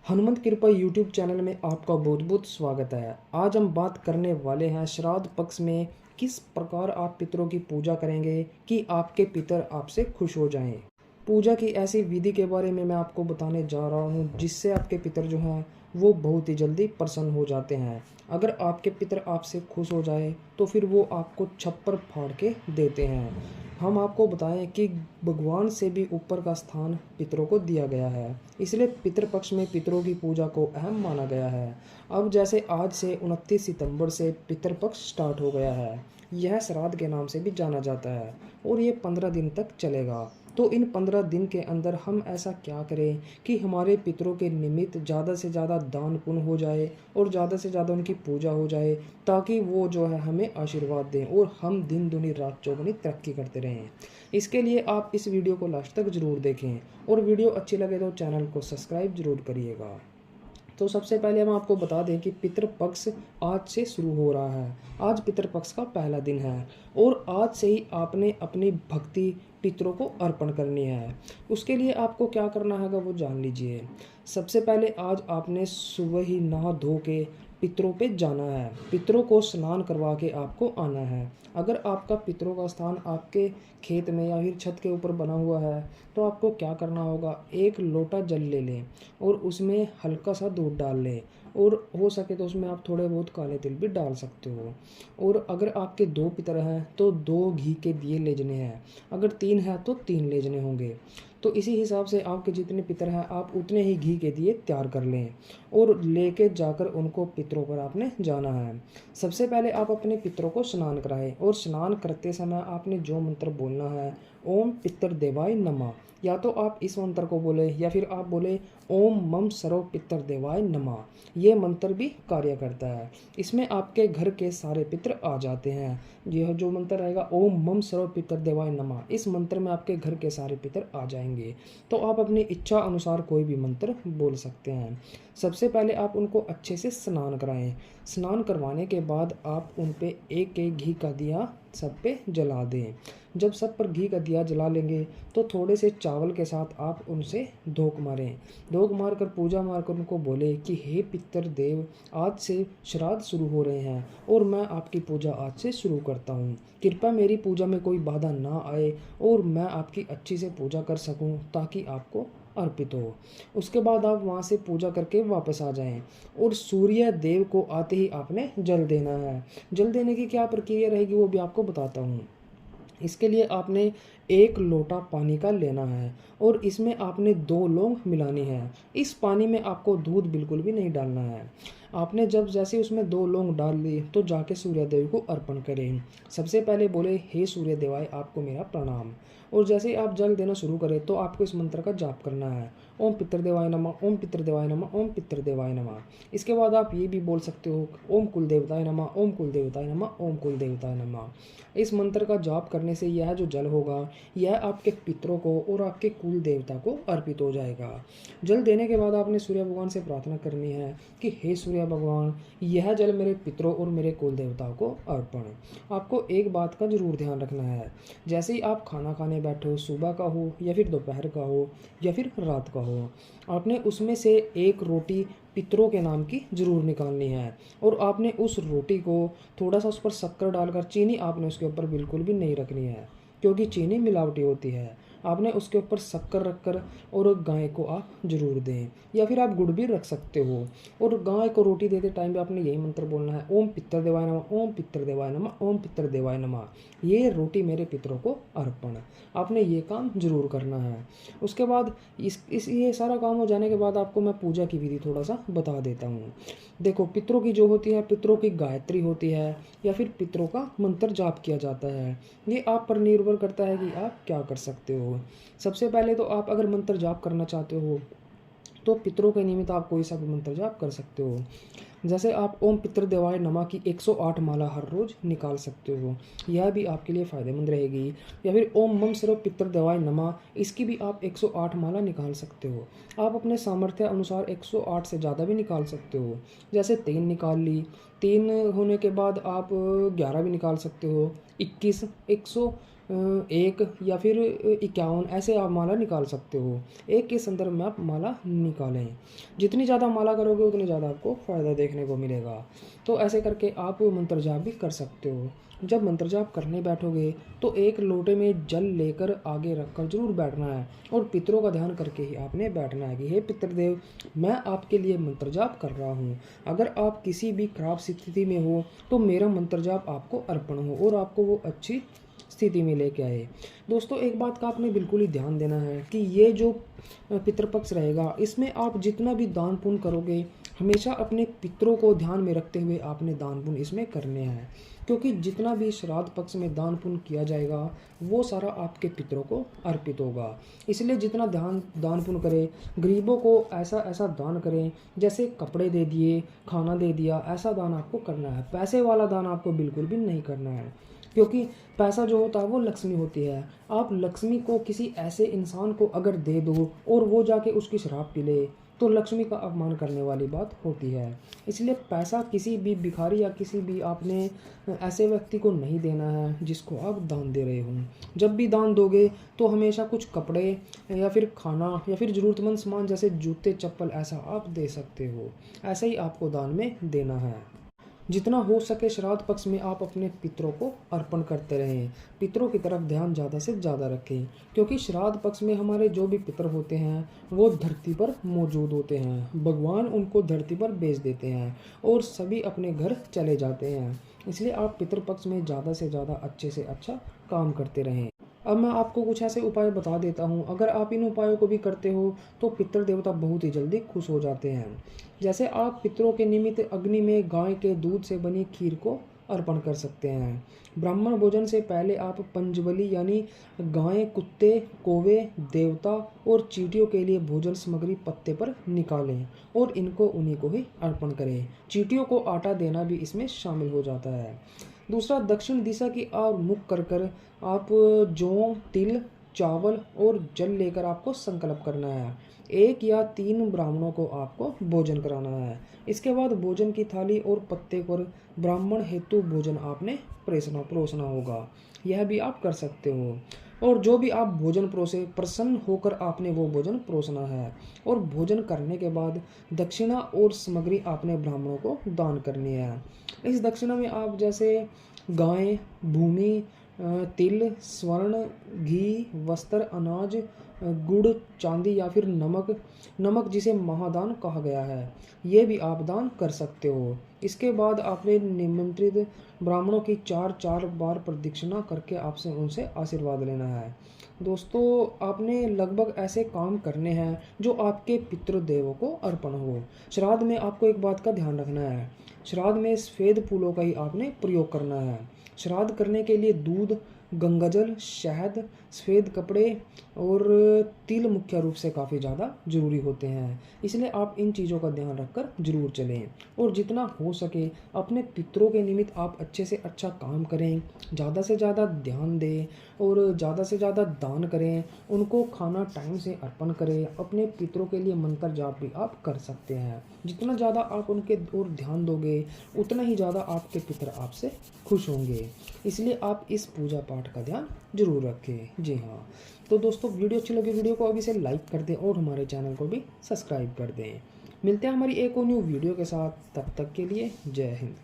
हनुमंत कृपा YouTube channel में आपका बहुत बहुत स्वागत है। आज हम बात करने वाले हैं श्राद्ध पक्ष में किस प्रकार आप पितरों की पूजा करेंगे कि आपके पितर आपसे खुश हो जाएं। पूजा की ऐसी विधि के बारे में मैं आपको बताने जा रहा हूं जिससे आपके पितर जो हैं वो बहुत ही जल्दी प्रसन्न हो जाते हैं। अगर आपके पितर आपसे खुश हो जाए तो फिर वो आपको छप्पर फाड़ के देते हैं। हम आपको बताएं कि भगवान से भी ऊपर का स्थान पितरों को दिया गया है, इसलिए पितृपक्ष में पितरों की पूजा को अहम माना गया है। अब जैसे आज से 29 सितंबर से पितृपक्ष स्टार्ट हो गया है। यह श्राद्ध के नाम से भी जाना जाता है और ये 15 दिन तक चलेगा। तो इन 15 दिन के अंदर हम ऐसा क्या करें कि हमारे पितरों के निमित्त ज़्यादा से ज़्यादा दान पुण्य हो जाए और ज़्यादा से ज़्यादा उनकी पूजा हो जाए, ताकि वो जो है हमें आशीर्वाद दें और हम दिन दुनी रात चौगुनी तरक्की करते रहें। इसके लिए आप इस वीडियो को लास्ट तक ज़रूर देखें और वीडियो अच्छी लगे तो चैनल को सब्सक्राइब जरूर करिएगा। तो सबसे पहले हम आपको बता दें कि पितृपक्ष आज से शुरू हो रहा है। आज पितृपक्ष का पहला दिन है और आज से ही आपने अपनी भक्ति पितरों को अर्पण करनी है। उसके लिए आपको क्या करना है वो जान लीजिए। सबसे पहले आज आपने सुबह ही नहा धो के पितरों पे जाना है। पितरों को स्नान करवा के आपको आना है। अगर आपका पितरों का स्थान आपके खेत में या फिर छत के ऊपर बना हुआ है तो आपको क्या करना होगा, एक लोटा जल ले लें और उसमें हल्का सा दूध डाल लें और हो सके तो उसमें आप थोड़े बहुत काले तिल भी डाल सकते हो। और अगर आपके 2 पितर हैं तो 2 घी के दिए लेजने हैं, अगर 3 हैं तो 3 लेजने होंगे। तो इसी हिसाब से आपके जितने पितर हैं आप उतने ही घी के दिए तैयार कर लें और लेके जाकर उनको पितरों पर आपने जाना है। सबसे पहले आप अपने पितरों को स्नान कराएं और स्नान करते समय आपने जो मंत्र बोलना है, ओम पितर देवाय नमः, या तो आप इस मंत्र को बोले या फिर आप बोले ओम मम सर्व पितर देवाय नमः। ये मंत्र भी कार्य करता है। इसमें आपके घर के सारे पितर आ जाते हैं। यह जो मंत्र रहेगा ओम मम सर्व पितर देवाय नमः, इस मंत्र में आपके घर के सारे पितर आ जाएंगे। तो आप अपनी इच्छा अनुसार कोई भी मंत्र बोल सकते हैं। सबसे पहले आप उनको अच्छे से स्नान कराएं। स्नान करवाने के बाद आप उन पे एक एक घी का दिया सब पे जला दें। जब सब पर घी का दिया जला लेंगे तो थोड़े से चावल के साथ आप उनसे धोक मारें। धोक मार कर पूजा मार कर उनको बोले कि हे पितर देव, आज से श्राद्ध शुरू हो रहे हैं और मैं आपकी पूजा आज से शुरू करता हूँ। कृपया मेरी पूजा में कोई बाधा ना आए और मैं आपकी अच्छी से पूजा कर सकूँ ताकि आपको अर्पित हो। उसके बाद आप वहाँ से पूजा करके वापस आ जाएं और सूर्य देव को आते ही आपने जल देना है। जल देने की क्या प्रक्रिया रहेगी वो भी आपको बताता हूँ। इसके लिए आपने 1 लोटा पानी का लेना है और इसमें आपने 2 लौंग मिलानी है। इस पानी में आपको दूध बिल्कुल भी नहीं डालना है। आपने जब जैसे उसमें 2 लौंग डाल ली तो जाके सूर्य देव को अर्पण करें। सबसे पहले बोले हे सूर्य देवाय, आपको मेरा प्रणाम। और जैसे ही आप जल देना शुरू करें तो आपको इस मंत्र का जाप करना है, ओम पितृदेवाय नमः, ओम पितृदेवाय नमः, ओम पितृदेवाय नमः। इसके बाद आप ये भी बोल सकते हो ओम कुल देवताय नमः, ओम कुल देवताय नमः, ओम कुल देवताय नमः। इस मंत्र का जाप करने से यह जो जल होगा यह आपके पितरों को और आपके कुल देवता को अर्पित हो जाएगा। जल देने के बाद आपने सूर्य भगवान से प्रार्थना करनी है कि हे सूर्य भगवान, यह जल मेरे पितरों और मेरे कुल देवताओं को अर्पण। आपको एक बात का जरूर ध्यान रखना है, जैसे ही आप खाना खाने बैठो, सुबह का हो या फिर दोपहर का हो या फिर रात का हो, आपने उसमें से एक रोटी पितरों के नाम की जरूर निकालनी है और आपने उस रोटी को थोड़ा सा उस पर शक्कर डालकर, चीनी आपने उसके ऊपर बिल्कुल भी नहीं रखनी है क्योंकि चीनी मिलावटी होती है। आपने उसके ऊपर शक्कर रखकर और गाय को आप जरूर दें या फिर आप गुड़ भी रख सकते हो। और गाय को रोटी देते टाइम भी आपने यही मंत्र बोलना है, ओम पितर देवाय नमः, ओम पितर देवाय नमः, ओम पितर देवाय नमः। ये रोटी मेरे पितरों को अर्पण। आपने ये काम जरूर करना है। उसके बाद इस ये सारा काम हो जाने के बाद आपको मैं पूजा की विधि थोड़ा सा बता देता हूँ। देखो, पितरों की जो होती है, पितरों की गायत्री होती है या फिर पितरों का मंत्र जाप किया जाता है। ये आप पर निर्भर करता है कि आप क्या कर सकते हो। सबसे पहले तो आप अगर मंत्र जाप करना चाहते हो तो पितरों के निमित्त आप कोई सा भी मंत्र जाप कर सकते हो। जैसे आप ओम पितर देवाय नमः की 108 माला हर रोज निकाल सकते हो, यह भी आपके लिए फ़ायदेमंद रहेगी। या फिर ओम मम सर्व पितर देवाय नमः, इसकी भी आप 108 माला निकाल सकते हो। आप अपने सामर्थ्य अनुसार 108 से ज़्यादा भी निकाल सकते हो। जैसे 3 निकाल ली, 3 होने के बाद आप 11 भी निकाल सकते हो, 21, 1 या फिर 51 ऐसे आप माला निकाल सकते हो। एक के संदर्भ में आप माला निकालें। जितनी ज़्यादा माला करोगे उतनी ज़्यादा आपको फ़ायदा देखने को मिलेगा। तो ऐसे करके आप मंत्र जाप भी कर सकते हो। जब मंत्र जाप करने बैठोगे तो एक लोटे में जल लेकर आगे रखकर जरूर बैठना है और पितरों का ध्यान करके ही आपने बैठना है कि हे पितृदेव, मैं आपके लिए मंत्र जाप कर रहा हूँ। अगर आप किसी भी खराब स्थिति में हो तो मेरा मंत्र जाप आपको अर्पण हो और आपको वो अच्छी स्थिति में लेके आए। दोस्तों, एक बात का आपने बिल्कुल ही ध्यान देना है कि ये जो पितृपक्ष रहेगा इसमें आप जितना भी दान पुण्य करोगे हमेशा अपने पितरों को ध्यान में रखते हुए आपने दान पुण्य इसमें करने हैं, क्योंकि जितना भी श्राद्ध पक्ष में दान पुण्य किया जाएगा वो सारा आपके पितरों को अर्पित होगा। इसलिए जितना दान पुण्य करें, गरीबों को ऐसा ऐसा दान करें, जैसे कपड़े दे दिए, खाना दे दिया, ऐसा दान आपको करना है। पैसे वाला दान आपको बिल्कुल भी नहीं करना है, क्योंकि पैसा जो होता है वो लक्ष्मी होती है। आप लक्ष्मी को किसी ऐसे इंसान को अगर दे दो और वो जाके उसकी शराब पी ले तो लक्ष्मी का अपमान करने वाली बात होती है। इसलिए पैसा किसी भी भिखारी या किसी भी आपने ऐसे व्यक्ति को नहीं देना है जिसको आप दान दे रहे हो। जब भी दान दोगे तो हमेशा कुछ कपड़े या फिर खाना या फिर ज़रूरतमंद सामान जैसे जूते चप्पल ऐसा आप दे सकते हो। ऐसा ही आपको दान में देना है। जितना हो सके श्राद्ध पक्ष में आप अपने पितरों को अर्पण करते रहें। पितरों की तरफ ध्यान ज़्यादा से ज़्यादा रखें, क्योंकि श्राद्ध पक्ष में हमारे जो भी पितर होते हैं वो धरती पर मौजूद होते हैं। भगवान उनको धरती पर भेज देते हैं और सभी अपने घर चले जाते हैं। इसलिए आप पितृपक्ष में ज़्यादा से ज़्यादा अच्छे से अच्छा काम करते रहें। अब मैं आपको कुछ ऐसे उपाय बता देता हूँ। अगर आप इन उपायों को भी करते हो तो पितृ देवता बहुत ही जल्दी खुश हो जाते हैं। जैसे आप पितरों के निमित्त अग्नि में गाय के दूध से बनी खीर को अर्पण कर सकते हैं। ब्राह्मण भोजन से पहले आप पंचबली यानी गाय, कुत्ते, कौवे, देवता और चींटियों के लिए भोजन सामग्री पत्ते पर निकालें और इनको उन्हीं को ही अर्पण करें। चींटियों को आटा देना भी इसमें शामिल हो जाता है। दूसरा, दक्षिण दिशा की ओर मुख कर आप जौ, तिल, चावल और जल लेकर आपको संकल्प करना है। 1 या 3 ब्राह्मणों को आपको भोजन कराना है। इसके बाद भोजन की थाली और पत्ते पर ब्राह्मण हेतु भोजन आपने परोसना होगा। यह भी आप कर सकते हो। और जो भी आप भोजन परोसे प्रसन्न होकर आपने वो भोजन परोसना है। और भोजन करने के बाद दक्षिणा और सामग्री आपने ब्राह्मणों को दान करनी है। इस दक्षिणा में आप जैसे गाय, भूमि, तिल, स्वर्ण, घी, वस्त्र, अनाज, गुड़, चांदी या फिर नमक जिसे महादान कहा गया है, ये भी आप दान कर सकते हो। इसके बाद आपने निमंत्रित ब्राह्मणों की 4 बार प्रदक्षिणा करके आपसे उनसे आशीर्वाद लेना है। दोस्तों, आपने लगभग ऐसे काम करने हैं जो आपके पितृदेवों को अर्पण हो। श्राद्ध में आपको एक बात का ध्यान रखना है, श्राद्ध में सफ़ेद फूलों का ही आपने प्रयोग करना है। श्राद्ध करने के लिए दूध, गंगाजल, शहद, सफ़ेद कपड़े और तिल मुख्य रूप से काफ़ी ज़्यादा ज़रूरी होते हैं। इसलिए आप इन चीज़ों का ध्यान रखकर ज़रूर चलें और जितना हो सके अपने पितरों के निमित्त आप अच्छे से अच्छा काम करें, ज़्यादा से ज़्यादा ध्यान दें और ज़्यादा से ज़्यादा दान करें। उनको खाना टाइम से अर्पण करें। अपने पितरों के लिए मंत्र जाप भी आप कर सकते हैं। जितना ज़्यादा आप उनके ओर ध्यान दोगे उतना ही ज़्यादा आपके पितर आपसे खुश होंगे। इसलिए आप इस पूजा पाठ का ध्यान जरूर रखें। जी हाँ, तो दोस्तों, वीडियो अच्छी लगी वीडियो को अभी से लाइक कर दें और हमारे चैनल को भी सब्सक्राइब कर दें। मिलते हैं हमारी एक और न्यू वीडियो के साथ। तब तक के लिए जय हिंद।